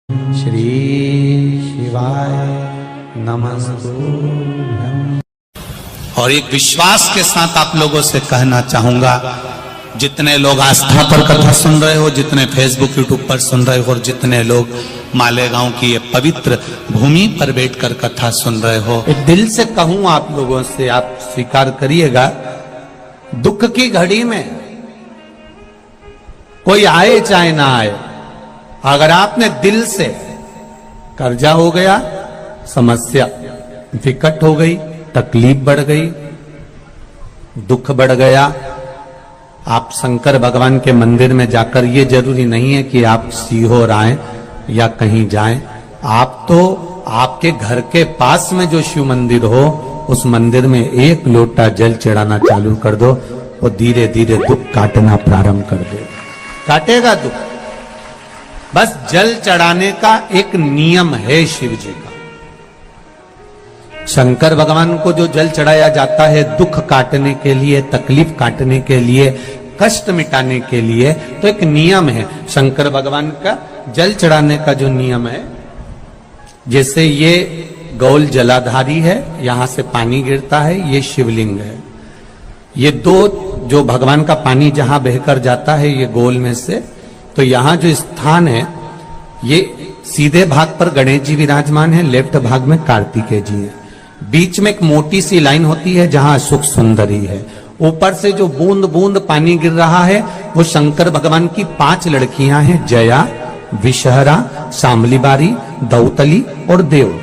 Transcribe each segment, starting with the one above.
श्री शिवाय नमस्तुभ्यं। और एक विश्वास के साथ आप लोगों से कहना चाहूंगा, जितने लोग आस्था पर कथा सुन रहे हो, जितने फेसबुक यूट्यूब पर सुन रहे हो, और जितने लोग मालेगांव की ये पवित्र भूमि पर बैठकर कथा सुन रहे हो, दिल से कहूं आप लोगों से, आप स्वीकार करिएगा, दुख की घड़ी में कोई आए चाहे ना आए, अगर आपने दिल से, कर्जा हो गया, समस्या विकट हो गई, तकलीफ बढ़ गई, दुख बढ़ गया, आप शंकर भगवान के मंदिर में जाकर, ये जरूरी नहीं है कि आप सीहोर आए या कहीं जाएं, आप तो आपके घर के पास में जो शिव मंदिर हो, उस मंदिर में एक लोटा जल चढ़ाना चालू कर दो, वो धीरे धीरे दुख काटना प्रारंभ कर दे, काटेगा दुख। बस जल चढ़ाने का एक नियम है शिव जी का। शंकर भगवान को जो जल चढ़ाया जाता है दुख काटने के लिए, तकलीफ काटने के लिए, कष्ट मिटाने के लिए, तो एक नियम है शंकर भगवान का जल चढ़ाने का जो नियम है। जैसे ये गौल जलाधारी है, यहां से पानी गिरता है, ये शिवलिंग है। ये दो जो भगवान का पानी जहां बहकर जाता है ये गोल में से, तो यहां जो स्थान है, ये सीधे भाग पर गणेश जी विराजमान है, लेफ्ट भाग में कार्तिकेय जी है, बीच में एक मोटी सी लाइन होती है जहां अशोक सुंदरी है, ऊपर से जो बूंद बूंद पानी गिर रहा है वो शंकर भगवान की 5 लड़कियां हैं, जया, विषहरा, शामलीबारी, दौतली और देव।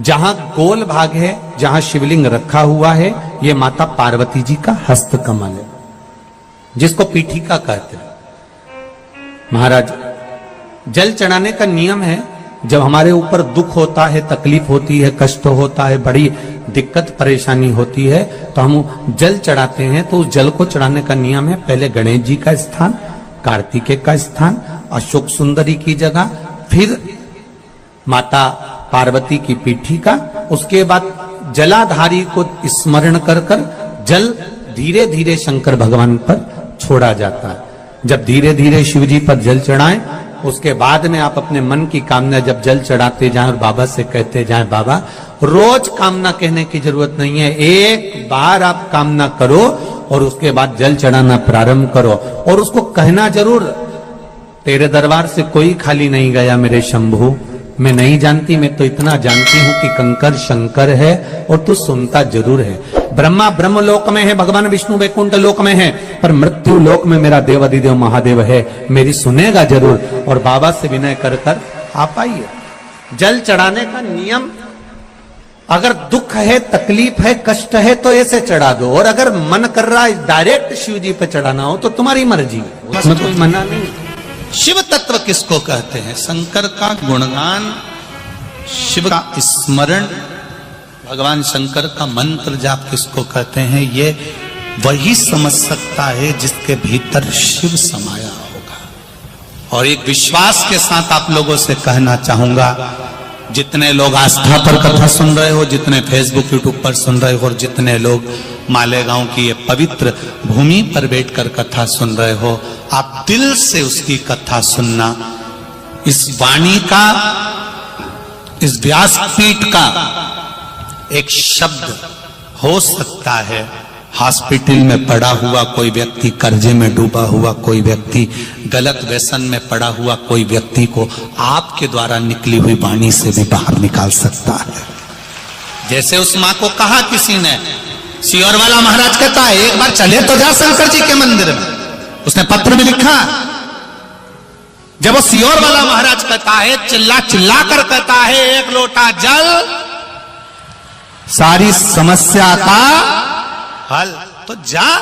जहां गोल भाग है, जहां शिवलिंग रखा हुआ है, ये माता पार्वती जी का हस्त कमल है, जिसको पीठिका कहते हैं। महाराज, जल चढ़ाने का नियम है, जब हमारे ऊपर दुख होता है, तकलीफ होती है, कष्ट होता है, बड़ी दिक्कत परेशानी होती है, तो हम जल चढ़ाते हैं। तो उस जल को चढ़ाने का नियम है, पहले गणेश जी का स्थान, कार्तिकेय का स्थान, अशोक सुंदरी की जगह, फिर माता पार्वती की पीठिका, उसके बाद जलाधारी को स्मरण कर कर जल धीरे धीरे शंकर भगवान पर छोड़ा जाता है। जब धीरे धीरे शिव जी पर जल चढ़ाएं, उसके बाद में आप अपने मन की कामना जब जल चढ़ाते जाएं और बाबा से कहते जाएं, बाबा रोज कामना कहने की जरूरत नहीं है, एक बार आप कामना करो और उसके बाद जल चढ़ाना प्रारंभ करो, और उसको कहना जरूर, तेरे दरबार से कोई खाली नहीं गया मेरे शंभू, मैं नहीं जानती, मैं तो इतना जानती हूं कि कंकर शंकर है और तू सुनता जरूर है। ब्रह्मा ब्रह्म लोक में है, भगवान विष्णु वैकुंठ लोक में है, पर मृत्यु लोक में मेरा देवाधिदेव महादेव है, मेरी सुनेगा जरूर। और बाबा से विनय कर कर आप आइए। जल चढ़ाने का नियम, अगर दुख है, तकलीफ है, कष्ट है, तो ऐसे चढ़ा दो, और अगर मन कर रहा है डायरेक्ट शिव जी पे चढ़ाना हो तो तुम्हारी मर्जी है, उसमें कोई मना नहीं। शिव तत्व किसको कहते हैं? शंकर का गुणगान, शिव का स्मरण, भगवान शंकर का मंत्र जाप किसको कहते हैं? ये वही समझ सकता है जिसके भीतर शिव समाया होगा। और एक विश्वास के साथ आप लोगों से कहना चाहूंगा, जितने लोग आस्था पर कथा सुन रहे हो, जितने फेसबुक यूट्यूब पर सुन रहे हो, और जितने लोग मालेगांव की ये पवित्र भूमि पर बैठकर कथा सुन रहे हो, आप दिल से उसकी कथा सुनना। इस वाणी का, इस व्यासपीठ का एक शब्द हो सकता है, हॉस्पिटल में पड़ा हुआ कोई व्यक्ति, कर्जे में डूबा हुआ कोई व्यक्ति, गलत व्यसन में पड़ा हुआ कोई व्यक्ति को आपके द्वारा निकली हुई वाणी से भी बाहर निकाल सकता है। जैसे उस मां को कहा किसी ने, सीहोर वाला महाराज कहता है एक बार चले तो जा शंकर जी के मंदिर में, उसने पत्र भी लिखा। जब वो सीहोर वाला महाराज कहता है, चिल्ला चिल्ला कर कहता है, एक लोटा जल सारी समस्या का हल, तो जा।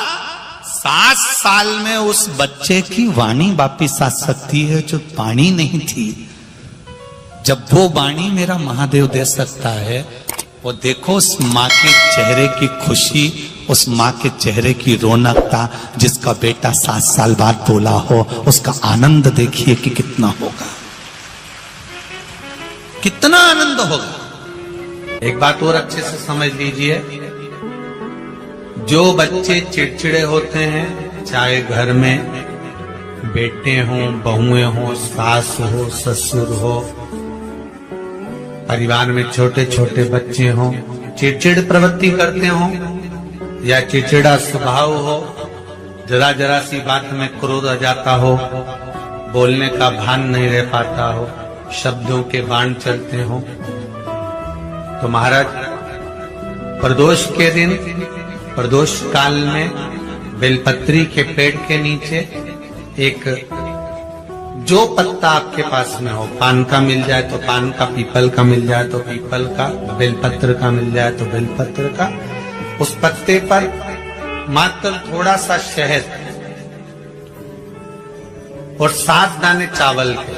7 साल में उस बच्चे की वाणी वापिस आ सकती है जो वाणी नहीं थी। जब वो वाणी मेरा महादेव दे सकता है, वो देखो उस माँ के चेहरे की खुशी, उस माँ के चेहरे की रौनकता, जिसका बेटा 7 साल बाद बोला हो, उसका आनंद देखिए कि कितना होगा, कितना आनंद होगा। एक बात और अच्छे से समझ लीजिए, जो बच्चे चिड़चिड़े होते हैं, चाहे घर में बेटे हों, बहुएं हों, सास हो, ससुर हो, परिवार में छोटे छोटे बच्चे हों, चिड़चिड़ प्रवृत्ति करते हों या चिड़चिड़ा स्वभाव हो, जरा जरा सी बात में क्रोध आ जाता हो, बोलने का भान नहीं रह पाता हो, शब्दों के बाण चलते हो, तो महाराज प्रदोष के दिन, प्रदोष काल में बेलपत्री के पेड़ के नीचे एक जो पत्ता आपके पास में हो, पान का मिल जाए तो पान का, पीपल का मिल जाए तो पीपल का, बेलपत्र का मिल जाए तो बेलपत्र का, उस पत्ते पर मात्र थोड़ा सा शहद और 7 दाने चावल के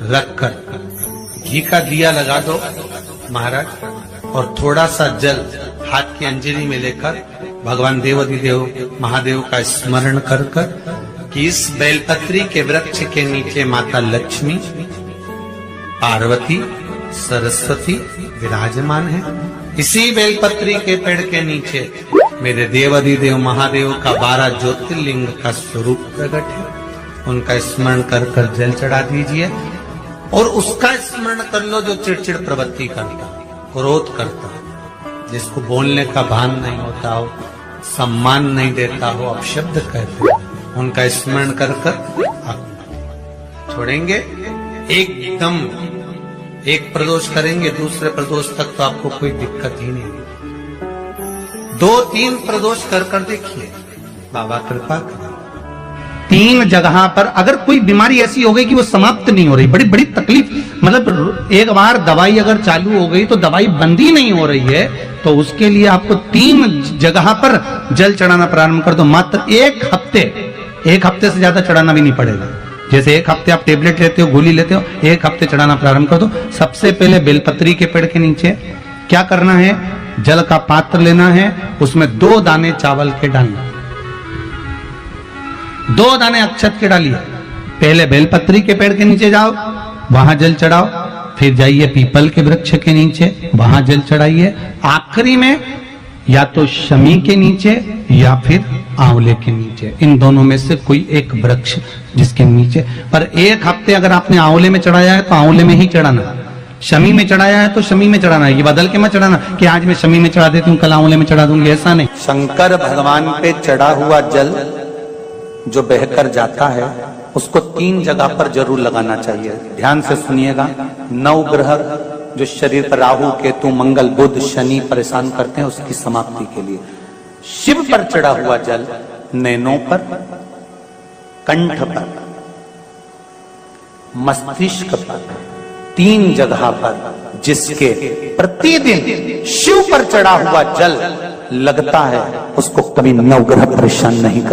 रखकर घी का दिया लगा दो महाराज, और थोड़ा सा जल हाथ की अंजलि में लेकर भगवान देवाधिदेव महादेव का स्मरण कर कर कि इस बेलपत्री के वृक्ष के नीचे माता लक्ष्मी, पार्वती, सरस्वती विराजमान है। इसी बेलपत्री के पेड़ के नीचे मेरे देवाधिदेव महादेव का 12 ज्योतिर्लिंग का स्वरूप प्रकट है। उनका स्मरण कर कर जल चढ़ा दीजिए और उसका स्मरण कर लो जो चिड़चिड़ प्रवृत्ति करता, क्रोध करता, जिसको बोलने का भान नहीं होता हो, सम्मान नहीं देता हो, अपशब्द कहते हो, उनका स्मरण कर कर आप छोड़ेंगे। एकदम एक प्रदोष करेंगे, दूसरे प्रदोष तक तो आपको कोई दिक्कत ही नहीं। 2-3 प्रदोष कर कर देखिए, बाबा कृपा करें। 3 जगह पर अगर कोई बीमारी ऐसी हो गई कि वो समाप्त नहीं हो रही, बड़ी बड़ी तकलीफ, मतलब एक बार दवाई अगर चालू हो गई तो दवाई बंद ही नहीं हो रही है, तो उसके लिए आपको 3 जगह पर जल चढ़ाना प्रारंभ कर दो। मात्र 1 हफ्ते से ज्यादा चढ़ाना भी नहीं पड़ेगा। जैसे 1 हफ्ते आप टेबलेट लेते हो, गोली लेते हो, 1 हफ्ते चढ़ाना प्रारंभ कर दो। सबसे पहले बेलपत्री के पेड़ के नीचे क्या करना है, जल का पात्र लेना है, उसमें 2 दाने चावल के डालना, 2 दाने अक्षत के डालिए। पहले बेलपत्री के पेड़ के नीचे जाओ, वहां जल चढ़ाओ, फिर जाइए पीपल के वृक्ष के नीचे, वहां जल चढ़ाइए। आखिरी में या तो शमी के नीचे या फिर आंवले के नीचे, इन दोनों में से कोई एक वृक्ष जिसके नीचे। पर 1 हफ्ते अगर आपने आंवले में चढ़ाया है तो आंवले में ही चढ़ाना, शमी में चढ़ाया है तो शमी में चढ़ाना है। ये बदल के मत चढ़ाना कि आज मैं शमी में चढ़ा देती हूँ, कल आंवले में चढ़ा दूंगी, ऐसा नहीं। शंकर भगवान पे चढ़ा हुआ जल जो बहकर जाता है उसको 3 जगह पर जरूर लगाना चाहिए। ध्यान से सुनिएगा। 9 ग्रह जो शरीर पर राहु, केतु, मंगल, बुध, शनि परेशान करते हैं, उसकी समाप्ति के लिए शिव पर चढ़ा हुआ जल नैनों पर, कंठ पर, मस्तिष्क पर, 3 जगह पर जिसके प्रतिदिन शिव पर चढ़ा हुआ जल लगता है, उसको कभी 9 ग्रह परेशान नहीं कर